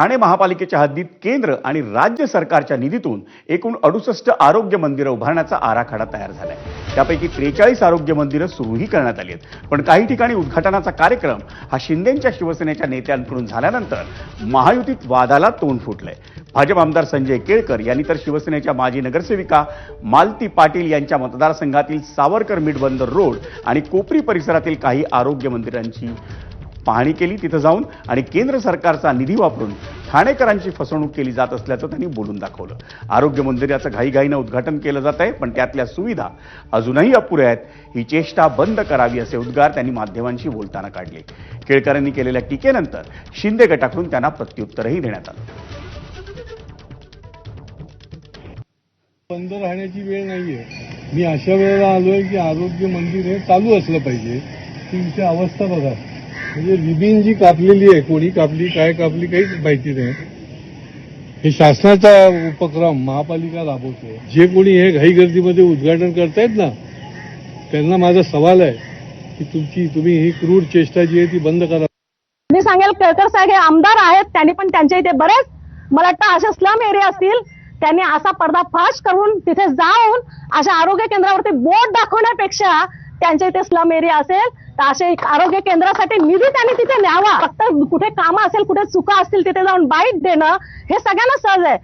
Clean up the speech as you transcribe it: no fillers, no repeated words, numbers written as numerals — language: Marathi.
ठाणे महापालिकेच्या हद्दीत केंद्र आणि राज्य सरकारच्या निधीतून एकूण 68 आरोग्य मंदिरं उभारण्याचा आराखडा तयार झालाय। त्यापैकी 43 आरोग्य मंदिरं सुरूही करण्यात आली आहेत। पण काही ठिकाणी उद्घाटनाचा कार्यक्रम हा शिंदेंच्या शिवसेनेच्या नेत्यांकडून झाल्यानंतर महायुतीत वादाला तोंड फुटलंय। भाजप आमदार संजय केळकर यांनी तर शिवसेनेच्या माजी नगरसेविका मालती पाटील यांच्या मतदारसंघातील सावरकर मिडबंदर रोड आणि कोपरी परिसरातील काही आरोग्य मंदिरांची पाहणी केली। तिथे जाऊन आणि केंद्र सरकारचा निधी वापरून ठाणेकरांची फसवणूक केली जात असल्याचं त्यांनी बोलून दाखवलं। आरोग्य मंदिराचं घाईघाईनं उद्घाटन केलं जात आहे, पण त्यातल्या सुविधा अजूनही अपुऱ्या आहेत। ही चेष्टा बंद करावी असे उद्गार त्यांनी माध्यमांशी बोलताना काढले। केळकरांनी केलेल्या टीकेनंतर शिंदे गटाकडून त्यांना प्रत्युत्तरही देण्यात आलं। बंद राहण्याची वेळ नाहीये। मी अशा वेळेला आलोय की आरोग्य मंदिर हे चालू असलं पाहिजे। तुमची अवस्था बघा, म्हणजे रिबीन जी कापलेली आहे, कोणी कापली काय कापली काहीच माहिती नाही। हे शासनाचा उपक्रम महापालिका राबवते। जे कोणी हे घाई गर्दीमध्ये उद्घाटन करतायत ना, त्यांना माझा सवाल आहे की तुम्ही ही क्रूर चेष्टा जी आहे ती बंद करा। मी सांगेल केळकर साहेब हे आमदार आहेत, त्यांनी पण त्यांच्या इथे बरेच मला वाटतं असे स्लम एरिया असतील, त्यांनी असा पर्दाफाश करून तिथे जाऊन अशा आरोग्य केंद्रावरती बोर्ड दाखवण्यापेक्षा त्यांच्या इथे स्लम एरिया असेल तर असे आरोग्य केंद्रासाठी निधी त्यांनी तिथे न्यावा। फक्त कुठे कामं असेल, कुठे चुका असतील तिथे जाऊन बाईट देणं हे सगळ्यांना सहज आहे।